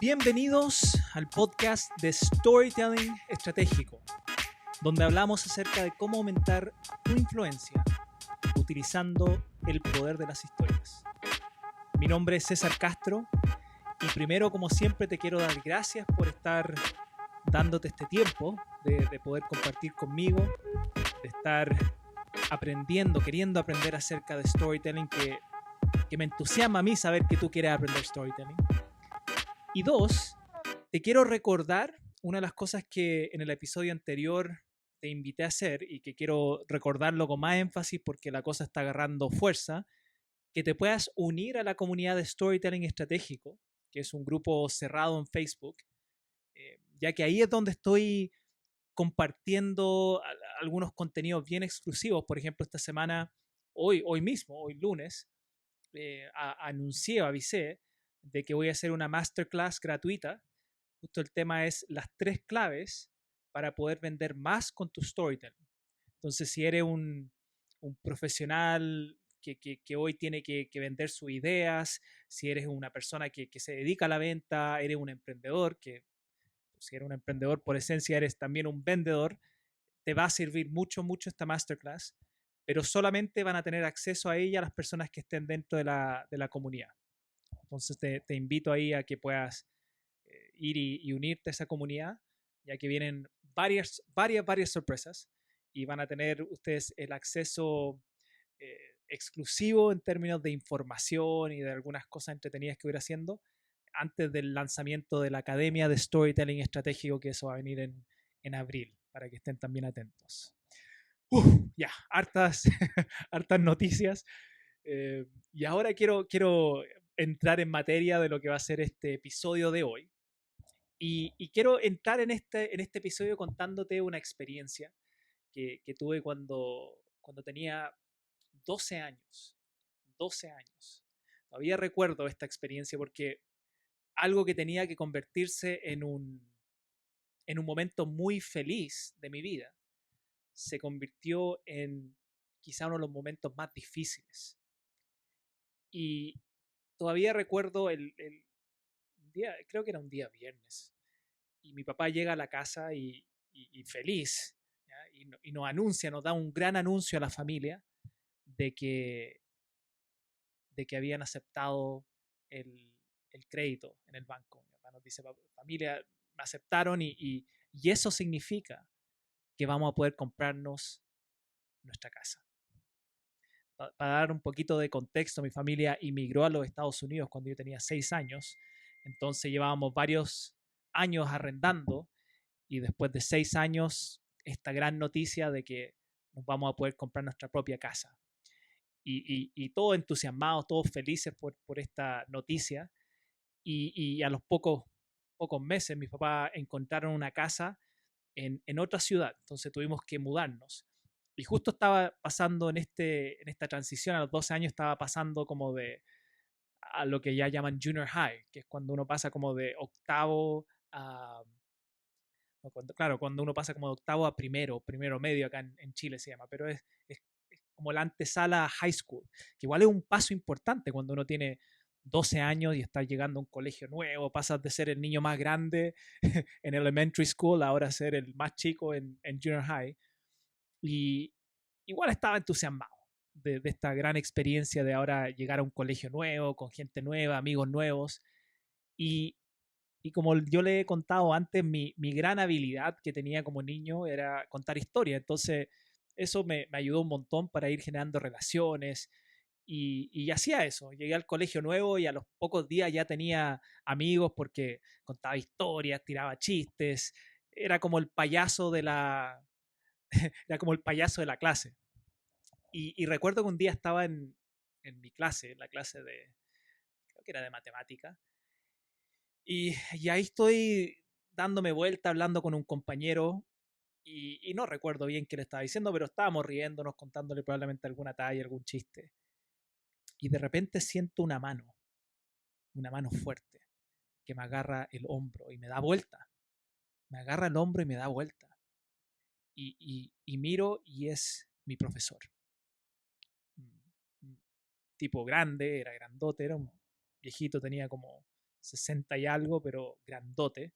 Bienvenidos al podcast de Storytelling Estratégico, donde hablamos acerca de cómo aumentar tu influencia utilizando el poder de las historias. Mi nombre es César Castro y primero, como siempre, te quiero dar gracias por estar dándote este tiempo de poder compartir conmigo, de estar aprendiendo, queriendo aprender acerca de storytelling, que me entusiasma a mí saber que tú quieres aprender storytelling. Y dos, te quiero recordar una de las cosas que en el episodio anterior te invité a hacer y que quiero recordarlo con más énfasis porque la cosa está agarrando fuerza, que te puedas unir a la comunidad de Storytelling Estratégico, que es un grupo cerrado en Facebook, ya que ahí es donde estoy compartiendo algunos contenidos bien exclusivos. Por ejemplo, esta semana, hoy mismo, hoy lunes, avisé de que voy a hacer una masterclass gratuita. Justo el tema es las 3 claves para poder vender más con tu storytelling. Entonces, si eres un profesional que hoy tiene que vender sus ideas, si eres una persona que se dedica a la venta, eres un emprendedor, que si eres un emprendedor por esencia eres también un vendedor, te va a servir mucho esta masterclass, pero solamente van a tener acceso a ella las personas que estén dentro de la comunidad. Entonces te invito ahí a que puedas ir y unirte a esa comunidad, ya que vienen varias sorpresas y van a tener ustedes el acceso exclusivo en términos de información y de algunas cosas entretenidas que voy a ir haciendo antes del lanzamiento de la Academia de Storytelling Estratégico, que eso va a venir en abril, para que estén también atentos. Ya, hartas, hartas noticias. Y ahora quiero entrar en materia de lo que va a ser este episodio de hoy. Y quiero entrar en este episodio contándote una experiencia que tuve cuando tenía 12 años. 12 años. Todavía recuerdo esta experiencia porque algo que tenía que convertirse en un momento muy feliz de mi vida se convirtió en quizá uno de los momentos más difíciles. Y todavía recuerdo el día, creo que era un día viernes, y mi papá llega a la casa y feliz, ¿ya? Y nos anuncia, nos da un gran anuncio a la familia de que habían aceptado el crédito en el banco. Mi papá nos dice, familia, me aceptaron y eso significa que vamos a poder comprarnos nuestra casa. Para dar un poquito de contexto, mi familia inmigró a los Estados Unidos cuando yo tenía 6 años, entonces llevábamos varios años arrendando y después de 6 años, esta gran noticia de que nos vamos a poder comprar nuestra propia casa. Y todos entusiasmados, todos felices por esta noticia. Y a los pocos meses, mis papás encontraron una casa en otra ciudad, entonces tuvimos que mudarnos. Y justo estaba pasando en esta transición, a los 12 años estaba pasando como a lo que ya llaman junior high, que es cuando uno pasa como de octavo a, cuando uno pasa como de octavo a primero medio, acá en Chile se llama, pero es como la antesala a high school, que igual es un paso importante cuando uno tiene 12 años y está llegando a un colegio nuevo, pasas de ser el niño más grande en elementary school, ahora ser el más chico en junior high. Y igual estaba entusiasmado de esta gran experiencia de ahora llegar a un colegio nuevo, con gente nueva, amigos nuevos. Y, y como yo le he contado antes, mi gran habilidad que tenía como niño era contar historias. Entonces, eso me ayudó un montón para ir generando relaciones. Y hacía eso. Llegué al colegio nuevo y a los pocos días ya tenía amigos porque contaba historias, tiraba chistes. Era como el payaso era como el payaso de la clase. Y recuerdo que un día estaba en mi clase, en la clase creo que era de matemática, y ahí estoy dándome vuelta, hablando con un compañero, y no recuerdo bien qué le estaba diciendo, pero estábamos riéndonos, contándole probablemente alguna talla, algún chiste. Y de repente siento una mano fuerte, que me agarra el hombro y me da vuelta. Me agarra el hombro y me da vuelta. Y miro y es mi profesor. Un tipo grande, era grandote, era un viejito, tenía como 60 y algo, pero grandote.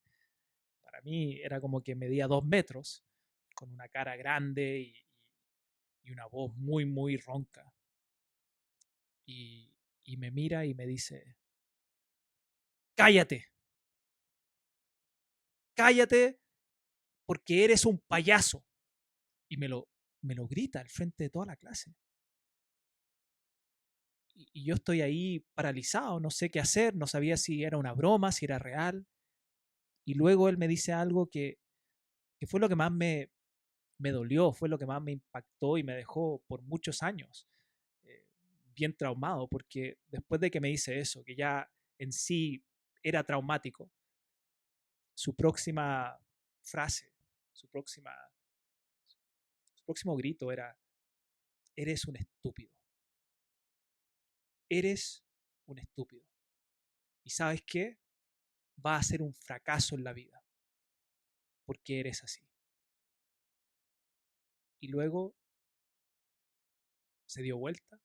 Para mí era como que medía 2 metros, con una cara grande y una voz muy, muy ronca. Y me mira y me dice, cállate, cállate porque eres un payaso. Y me lo grita al frente de toda la clase. Y yo estoy ahí paralizado, no sé qué hacer, no sabía si era una broma, si era real. Y luego él me dice algo que fue lo que más me dolió, fue lo que más me impactó y me dejó por muchos años eh, bien traumado, porque después de que me dice eso, que ya en sí era traumático, su próxima frase, su, próxima, su próximo grito era, eres un estúpido, eres un estúpido. ¿Y sabes qué? Va a ser un fracaso en la vida, porque eres así. Y luego se dio vuelta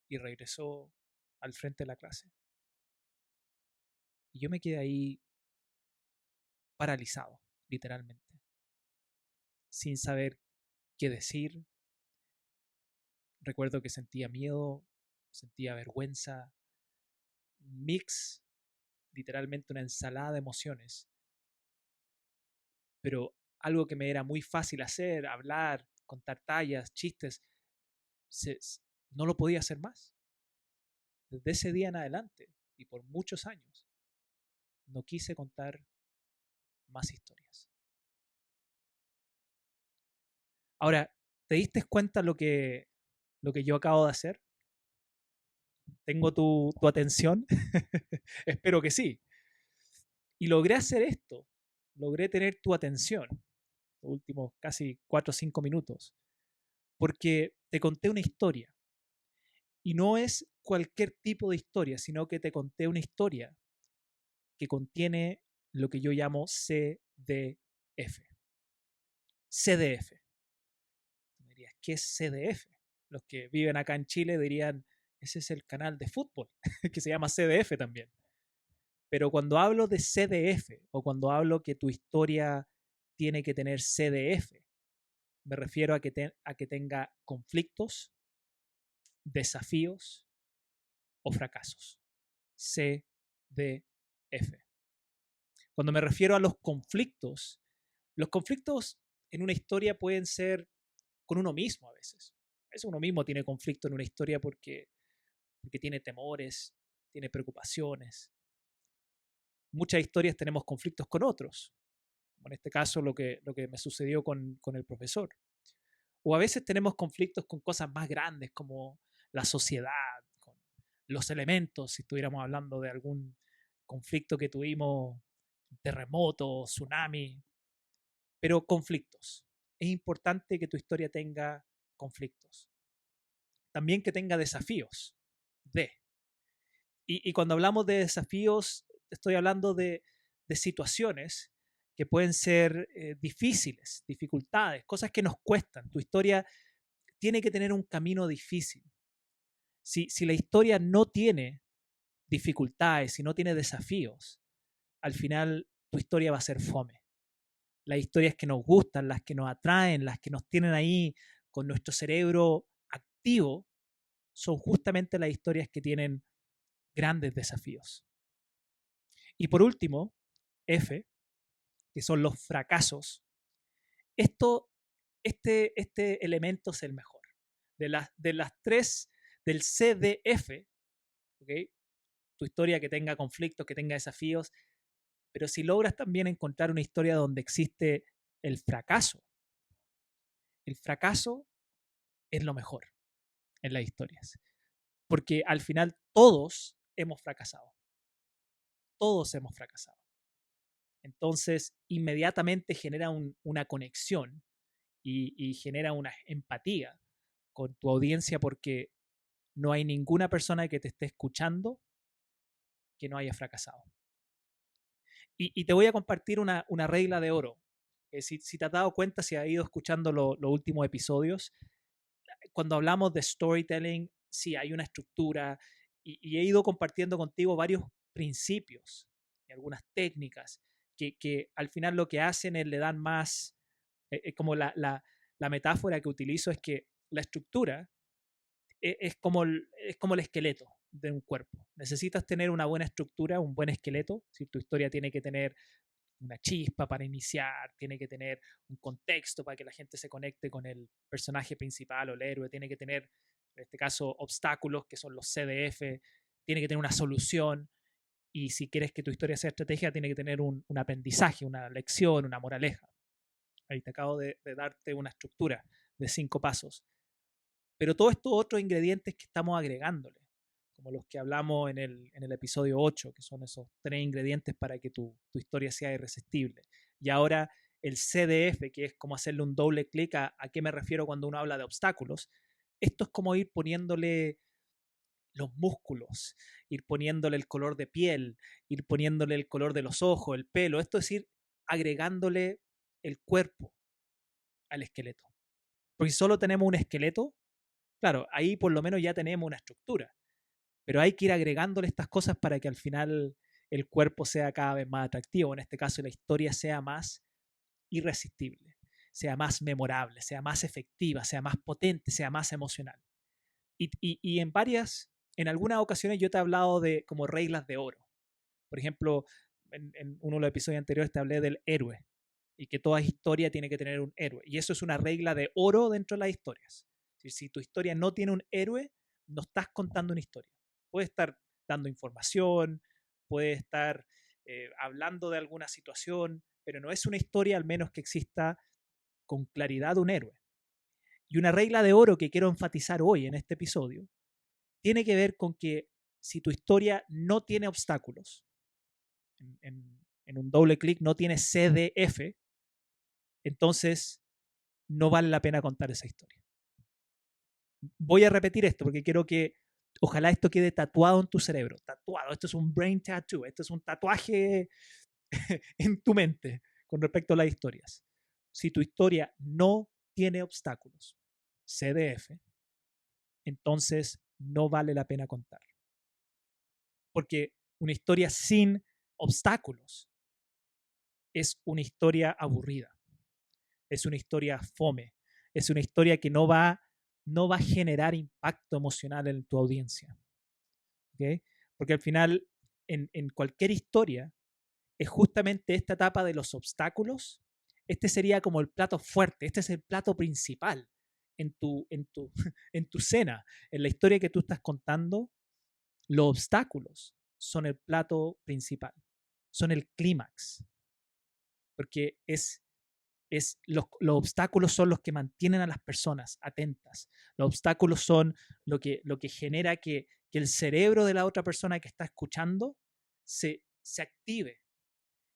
y regresó al frente de la clase. Y yo me quedé ahí paralizado, literalmente, sin saber qué decir. Recuerdo que sentía miedo, sentía vergüenza, un mix, literalmente una ensalada de emociones. Pero algo que me era muy fácil hacer, hablar, contar tallas, chistes, se, no lo podía hacer más. Desde ese día en adelante y por muchos años, no quise contar más historias. Ahora, ¿te diste cuenta lo que yo acabo de hacer? ¿Tengo tu atención? Espero que sí. Y logré hacer esto. Logré tener tu atención los últimos casi 4 o 5 minutos. Porque te conté una historia. Y no es cualquier tipo de historia, sino que te conté una historia que contiene lo que yo llamo CDF. CDF. Me dirías, ¿qué es CDF? Los que viven acá en Chile dirían, ese es el canal de fútbol, que se llama CDF también. Pero cuando hablo de CDF o cuando hablo que tu historia tiene que tener CDF, me refiero a que tenga conflictos, desafíos o fracasos. CDF. Cuando me refiero a los conflictos en una historia pueden ser con uno mismo a veces. A veces uno mismo tiene conflicto en una historia porque tiene temores, tiene preocupaciones. Muchas historias tenemos conflictos con otros, como en este caso lo que me sucedió con el profesor. O a veces tenemos conflictos con cosas más grandes como la sociedad, con los elementos, si estuviéramos hablando de algún conflicto que tuvimos, terremoto, tsunami, pero conflictos. Es importante que tu historia tenga conflictos. También que tenga desafíos. D. Y cuando hablamos de desafíos, estoy hablando de situaciones que pueden ser difíciles, dificultades, cosas que nos cuestan. Tu historia tiene que tener un camino difícil. Si la historia no tiene dificultades, si no tiene desafíos, al final tu historia va a ser fome. Las historias que nos gustan, las que nos atraen, las que nos tienen ahí con nuestro cerebro activo, son justamente las historias que tienen grandes desafíos. Y por último, F, que son los fracasos. Esto, este elemento es el mejor. De las tres, del CDF, ¿okay? Tu historia que tenga conflictos, que tenga desafíos, pero si logras también encontrar una historia donde existe el fracaso es lo mejor en las historias, porque al final todos hemos fracasado. Entonces, inmediatamente genera una conexión y genera una empatía con tu audiencia porque no hay ninguna persona que te esté escuchando que no haya fracasado. Y te voy a compartir una regla de oro. Si te has dado cuenta, si has ido escuchando los últimos episodios, cuando hablamos de storytelling, sí hay una estructura y he ido compartiendo contigo varios principios y algunas técnicas que al final lo que hacen es le dan más, como la metáfora que utilizo es que la estructura es como el esqueleto de un cuerpo. Necesitas tener una buena estructura, un buen esqueleto. Si tu historia tiene que tener una chispa para iniciar, tiene que tener un contexto para que la gente se conecte con el personaje principal o el héroe, tiene que tener, en este caso, obstáculos, que son los CDF, tiene que tener una solución, y si quieres que tu historia sea estratégica, tiene que tener un aprendizaje, una lección, una moraleja. Ahí te acabo de darte una estructura de 5 pasos. Pero todos estos otros ingredientes que estamos agregándole, como los que hablamos en el episodio 8, que son esos 3 ingredientes para que tu historia sea irresistible. Y ahora el CDF, que es como hacerle un doble clic a qué me refiero cuando uno habla de obstáculos. Esto es como ir poniéndole los músculos, ir poniéndole el color de piel, ir poniéndole el color de los ojos, el pelo. Esto es ir agregándole el cuerpo al esqueleto. Porque si solo tenemos un esqueleto, claro, ahí por lo menos ya tenemos una estructura, pero hay que ir agregándole estas cosas para que al final el cuerpo sea cada vez más atractivo, en este caso la historia sea más irresistible, sea más memorable, sea más efectiva, sea más potente, sea más emocional. Y en algunas ocasiones yo te he hablado de como reglas de oro. Por ejemplo, en uno de los episodios anteriores te hablé del héroe y que toda historia tiene que tener un héroe. Y eso es una regla de oro dentro de las historias. Si tu historia no tiene un héroe, no estás contando una historia. Puedes estar dando información, puedes estar hablando de alguna situación, pero no es una historia al menos que exista con claridad un héroe. Y una regla de oro que quiero enfatizar hoy en este episodio tiene que ver con que si tu historia no tiene obstáculos, en un doble clic no tiene CDF, entonces no vale la pena contar esa historia. Voy a repetir esto porque quiero que ojalá esto quede tatuado en tu cerebro. Tatuado, esto es un brain tattoo, esto es un tatuaje en tu mente con respecto a las historias. Si tu historia no tiene obstáculos, CDF, entonces no vale la pena contar. Porque una historia sin obstáculos es una historia aburrida, es una historia fome, es una historia que no va a generar impacto emocional en tu audiencia. ¿Okay? Porque al final, en cualquier historia, es justamente esta etapa de los obstáculos. Este sería como el plato fuerte, este es el plato principal en tu cena, en la historia que tú estás contando. Los obstáculos son el plato principal, son el clímax, porque los obstáculos son los que mantienen a las personas atentas. Los obstáculos son lo que genera que el cerebro de la otra persona que está escuchando se active.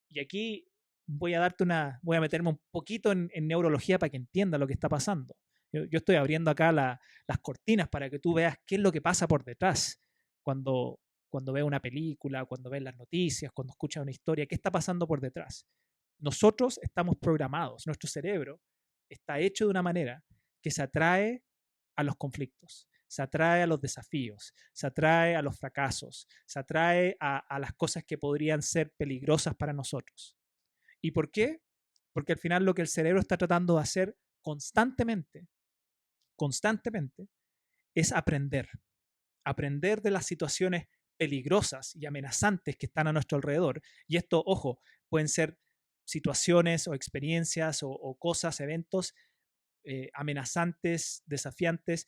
Y aquí voy a meterme un poquito en neurología para que entienda lo que está pasando. Yo estoy abriendo acá las cortinas para que tú veas qué es lo que pasa por detrás cuando ves una película, cuando ves las noticias, cuando escuchas una historia, qué está pasando por detrás. Nosotros estamos programados, nuestro cerebro está hecho de una manera que se atrae a los conflictos, se atrae a los desafíos, se atrae a los fracasos, se atrae a las cosas que podrían ser peligrosas para nosotros. ¿Y por qué? Porque al final lo que el cerebro está tratando de hacer constantemente, constantemente, es aprender de las situaciones peligrosas y amenazantes que están a nuestro alrededor. Y esto, ojo, pueden ser situaciones o experiencias o cosas, eventos amenazantes, desafiantes,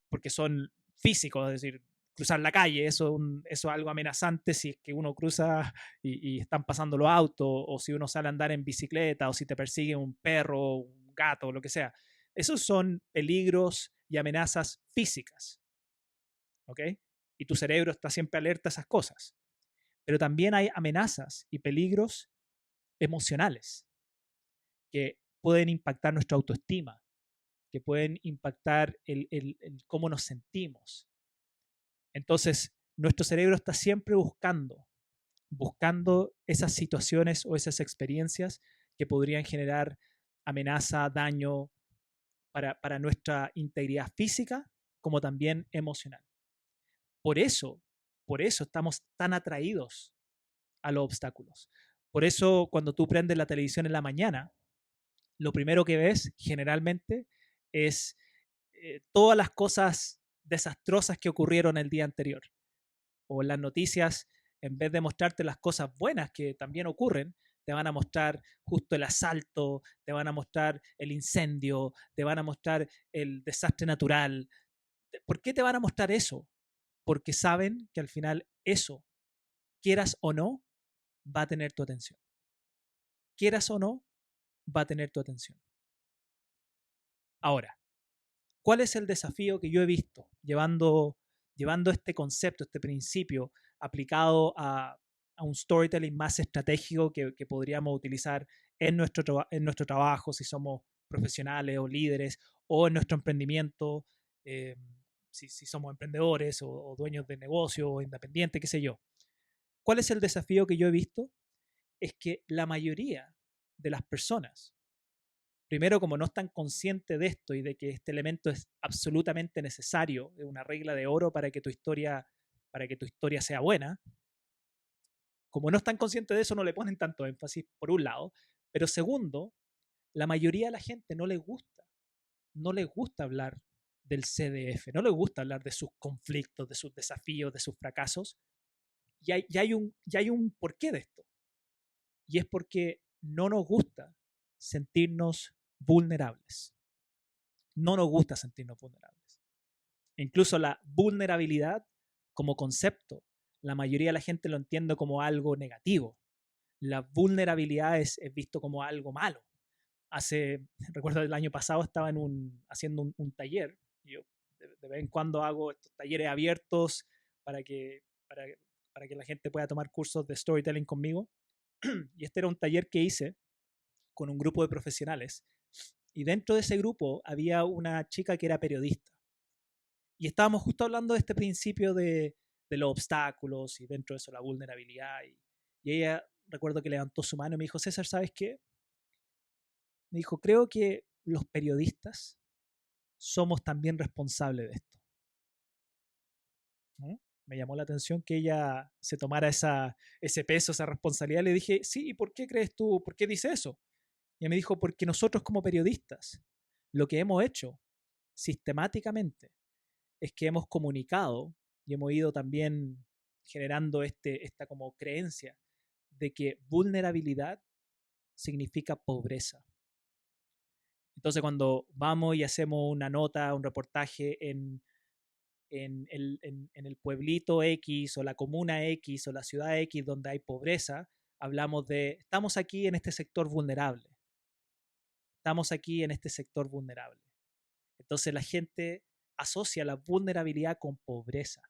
porque son físicos, es decir, cruzar la calle, eso es algo amenazante si es que uno cruza y están pasando los autos, o si uno sale a andar en bicicleta, o si te persigue un perro, un gato, lo que sea. Esos son peligros y amenazas físicas, ¿ok? Y tu cerebro está siempre alerta a esas cosas. Pero también hay amenazas y peligros emocionales que pueden impactar nuestra autoestima, que pueden impactar el cómo nos sentimos. Entonces, nuestro cerebro está siempre buscando esas situaciones o esas experiencias que podrían generar amenaza, daño para nuestra integridad física como también emocional. Por eso por eso estamos tan atraídos a los obstáculos. Por eso cuando tú prendes la televisión en la mañana, lo primero que ves generalmente es todas las cosas desastrosas que ocurrieron el día anterior. O las noticias, en vez de mostrarte las cosas buenas que también ocurren, te van a mostrar justo el asalto, te van a mostrar el incendio, te van a mostrar el desastre natural. ¿Por qué te van a mostrar eso? Porque saben que al final eso, quieras o no, va a tener tu atención. Quieras o no, va a tener tu atención. Ahora, ¿cuál es el desafío que yo he visto llevando este concepto, este principio aplicado a un storytelling más estratégico que podríamos utilizar en nuestro trabajo, si somos profesionales o líderes, o en nuestro emprendimiento, eh, si somos emprendedores o dueños de negocio o independientes, qué sé yo? ¿Cuál es el desafío que yo he visto? Es que la mayoría de las personas, primero, como no están conscientes de esto y de que este elemento es absolutamente necesario, es una regla de oro para que tu historia sea buena, como no están conscientes de eso, no le ponen tanto énfasis, por un lado. Pero segundo, la mayoría de la gente no les gusta hablar del CDF, no les gusta hablar de sus conflictos, de sus desafíos, de sus fracasos. Y hay un porqué de esto. Y es porque no nos gusta sentirnos vulnerables. No nos gusta sentirnos vulnerables. Incluso la vulnerabilidad como concepto, la mayoría de la gente lo entiende como algo negativo. La vulnerabilidad es visto como algo malo. Recuerdo el año pasado estaba haciendo un taller. Y yo de vez en cuando hago estos talleres abiertos para que, para, para que la gente pueda tomar cursos de storytelling conmigo. Y este era un taller que hice con un grupo de profesionales. Y dentro de ese grupo había una chica que era periodista. Y estábamos justo hablando de este principio de los obstáculos y dentro de eso la vulnerabilidad. Y ella, recuerdo que levantó su mano y me dijo, César, ¿sabes qué? Me dijo, creo que los periodistas somos también responsables de esto. ¿no? Me llamó la atención que ella se tomara ese peso, esa responsabilidad. Le dije, sí, ¿y por qué crees tú? ¿Por qué dice eso? Y ella me dijo, porque nosotros como periodistas, lo que hemos hecho sistemáticamente es que hemos comunicado y hemos ido también generando esta como creencia de que vulnerabilidad significa pobreza. Entonces cuando vamos y hacemos una nota, un reportaje en el pueblito X o la comuna X o la ciudad X donde hay pobreza, hablamos de, estamos aquí en este sector vulnerable. Estamos aquí en este sector vulnerable. Entonces la gente asocia la vulnerabilidad con pobreza.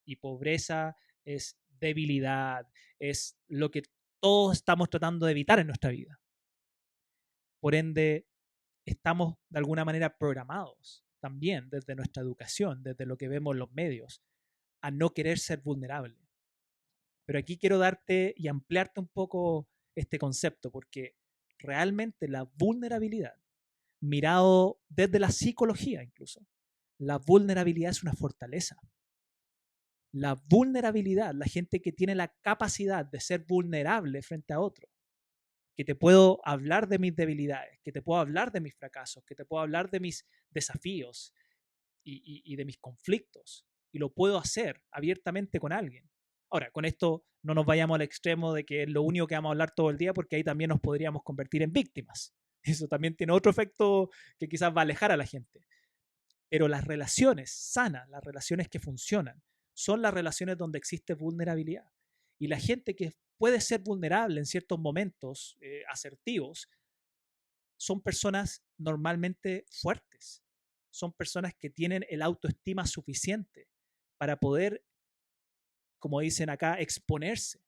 Y pobreza es debilidad, es lo que todos estamos tratando de evitar en nuestra vida. Por ende, estamos de alguna manera programados también desde nuestra educación, desde lo que vemos en los medios, a no querer ser vulnerable. Pero aquí quiero darte y ampliarte un poco este concepto, porque realmente la vulnerabilidad, mirado desde la psicología incluso, la vulnerabilidad es una fortaleza. La vulnerabilidad, la gente que tiene la capacidad de ser vulnerable frente a otro, que te puedo hablar de mis debilidades, que te puedo hablar de mis fracasos, que te puedo hablar de mis desafíos y de mis conflictos, y lo puedo hacer abiertamente con alguien. Ahora, con esto no nos vayamos al extremo de que es lo único que vamos a hablar todo el día, porque ahí también nos podríamos convertir en víctimas. Eso también tiene otro efecto que quizás va a alejar a la gente. Pero las relaciones sanas, las relaciones que funcionan, son las relaciones donde existe vulnerabilidad. Y la gente que puede ser vulnerable en ciertos momentos asertivos son personas normalmente fuertes. Son personas que tienen el autoestima suficiente para poder, como dicen acá, exponerse.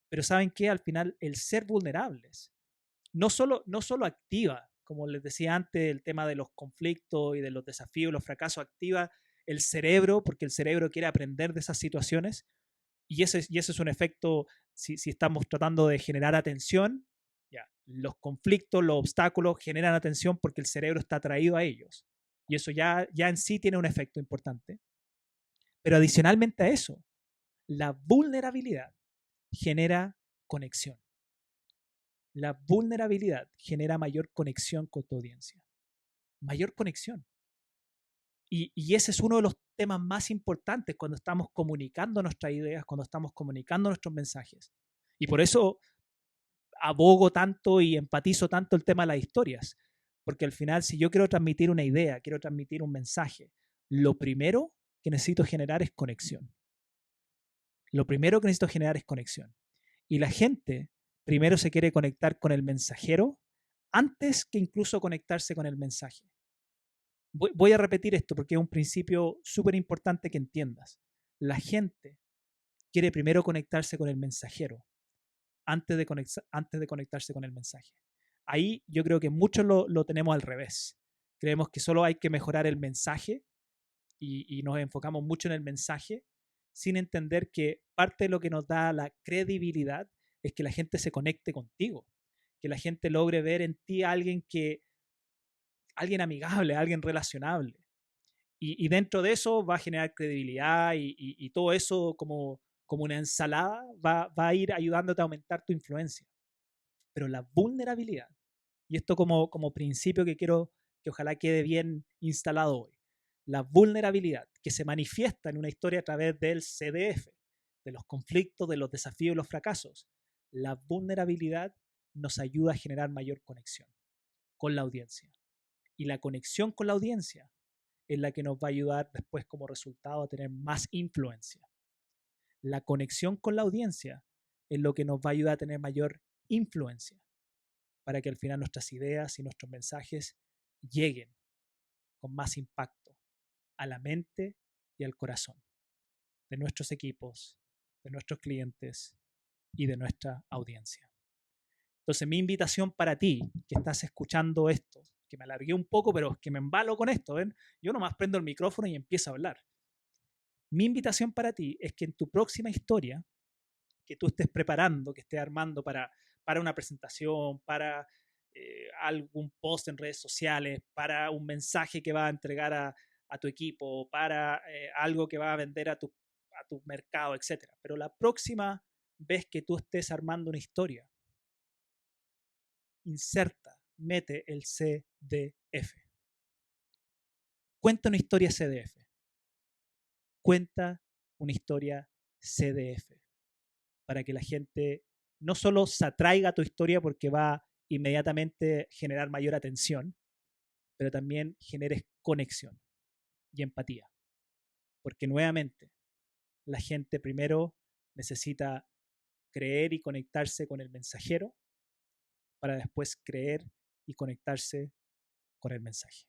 Pero ¿saben qué? Al final, el ser vulnerables no solo activa, como les decía antes, el tema de los conflictos y de los desafíos, los fracasos, activa el cerebro, porque el cerebro quiere aprender de esas situaciones, y ese es un efecto, si estamos tratando de generar atención, ya, los conflictos, los obstáculos generan atención porque el cerebro está atraído a ellos, y eso ya en sí tiene un efecto importante. Pero adicionalmente a eso, la vulnerabilidad genera conexión. La vulnerabilidad genera mayor conexión con tu audiencia. Mayor conexión. Y ese es uno de los temas más importantes cuando estamos comunicando nuestras ideas, cuando estamos comunicando nuestros mensajes. Y por eso abogo tanto y empatizo tanto el tema de las historias. Porque al final, si yo quiero transmitir una idea, quiero transmitir un mensaje, lo primero que necesito generar es conexión. Lo primero que necesito generar es conexión. Y la gente primero se quiere conectar con el mensajero antes que incluso conectarse con el mensaje. Voy a repetir esto porque es un principio súper importante que entiendas. La gente quiere primero conectarse con el mensajero antes de conectarse con el mensaje. Ahí yo creo que muchos lo tenemos al revés. Creemos que solo hay que mejorar el mensaje y nos enfocamos mucho en el mensaje sin entender que parte de lo que nos da la credibilidad es que la gente se conecte contigo, que la gente logre ver en ti a alguien amigable, alguien relacionable. Y dentro de eso va a generar credibilidad y todo eso como una ensalada va a ir ayudándote a aumentar tu influencia. Pero la vulnerabilidad, y esto como principio que quiero que ojalá quede bien instalado hoy, la vulnerabilidad que se manifiesta en una historia a través del CDF, de los conflictos, de los desafíos y los fracasos, la vulnerabilidad nos ayuda a generar mayor conexión con la audiencia. Y la conexión con la audiencia es la que nos va a ayudar después como resultado a tener más influencia. La conexión con la audiencia es lo que nos va a ayudar a tener mayor influencia para que al final nuestras ideas y nuestros mensajes lleguen con más impacto a la mente y al corazón de nuestros equipos, de nuestros clientes y de nuestra audiencia. Entonces, mi invitación para ti que estás escuchando esto, que me alargué un poco, pero que me embalo con esto, ¿ven? Yo nomás prendo el micrófono y empiezo a hablar. Mi invitación para ti es que en tu próxima historia que tú estés preparando, que estés armando para una presentación, para algún post en redes sociales, para un mensaje que va a entregar a tu equipo, para algo que va a vender a tu mercado, etc. Pero la próxima vez que tú estés armando una historia, mete el CDF. Cuenta una historia CDF. Cuenta una historia CDF para que la gente no solo se atraiga a tu historia porque va a inmediatamente generar mayor atención, pero también generes conexión y empatía. Porque nuevamente, la gente primero necesita creer y conectarse con el mensajero para después creer y conectarse con el mensaje.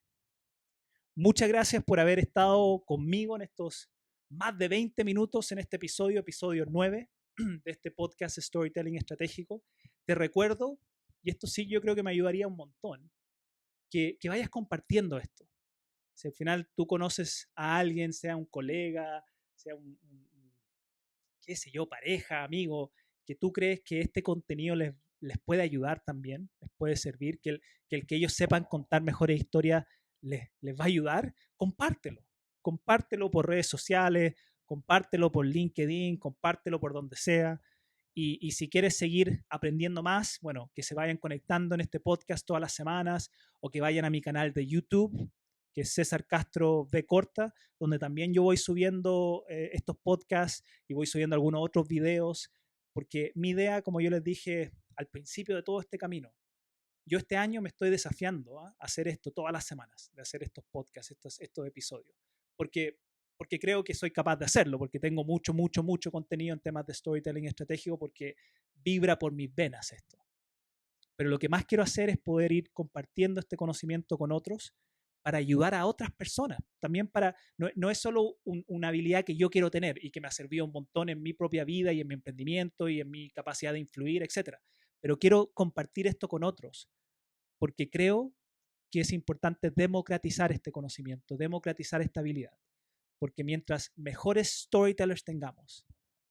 Muchas gracias por haber estado conmigo en estos más de 20 minutos en este episodio 9 de este podcast Storytelling Estratégico. Te recuerdo, y esto sí yo creo que me ayudaría un montón, que vayas compartiendo esto. Si al final tú conoces a alguien, sea un colega, sea qué sé yo, pareja, amigo, que tú crees que este contenido les puede ayudar también, les puede servir, que que ellos sepan contar mejores historias les va a ayudar, compártelo. Compártelo por redes sociales, compártelo por LinkedIn, compártelo por donde sea. Y si quieres seguir aprendiendo más, bueno, que se vayan conectando en este podcast todas las semanas o que vayan a mi canal de YouTube, que es César Castro V Corta, donde también yo voy subiendo estos podcasts y voy subiendo algunos otros videos, porque mi idea, como yo les dije al principio de todo este camino, yo este año me estoy desafiando a hacer esto todas las semanas, de hacer estos podcasts, estos episodios, porque, porque creo que soy capaz de hacerlo, porque tengo mucho contenido en temas de storytelling estratégico, porque vibra por mis venas esto. Pero lo que más quiero hacer es poder ir compartiendo este conocimiento con otros para ayudar a otras personas. También no es solo una habilidad que yo quiero tener y que me ha servido un montón en mi propia vida y en mi emprendimiento y en mi capacidad de influir, etcétera. Pero quiero compartir esto con otros porque creo que es importante democratizar este conocimiento, democratizar esta habilidad. Porque mientras mejores storytellers tengamos,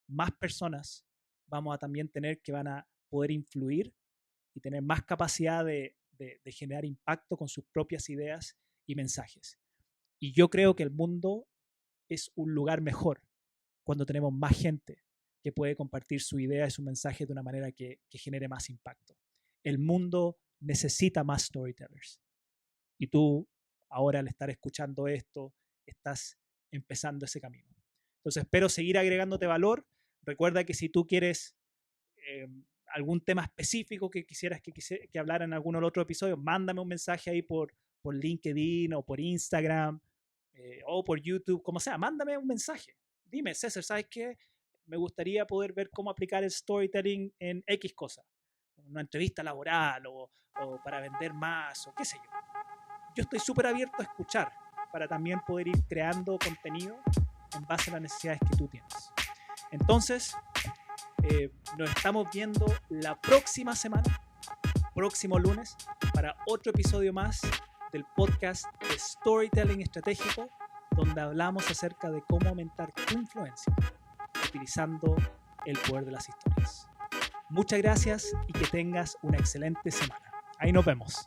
más personas vamos a también tener que van a poder influir y tener más capacidad de generar impacto con sus propias ideas y mensajes. Y yo creo que el mundo es un lugar mejor cuando tenemos más gente que puede compartir su idea y su mensaje de una manera que genere más impacto. El mundo necesita más storytellers. Y tú, ahora al estar escuchando esto, estás empezando ese camino. Entonces, espero seguir agregándote valor. Recuerda que si tú quieres algún tema específico que quisieras que hablara en algún otro episodio, mándame un mensaje ahí por LinkedIn o por Instagram o por YouTube, como sea, mándame un mensaje. Dime, César, ¿sabes qué? Me gustaría poder ver cómo aplicar el storytelling en X cosa. Una entrevista laboral o para vender más o qué sé yo. Yo estoy súper abierto a escuchar para también poder ir creando contenido en base a las necesidades que tú tienes. Entonces, nos estamos viendo la próxima semana, próximo lunes, para otro episodio más del podcast de Storytelling Estratégico, donde hablamos acerca de cómo aumentar tu influencia utilizando el poder de las historias. Muchas gracias y que tengas una excelente semana. Ahí nos vemos.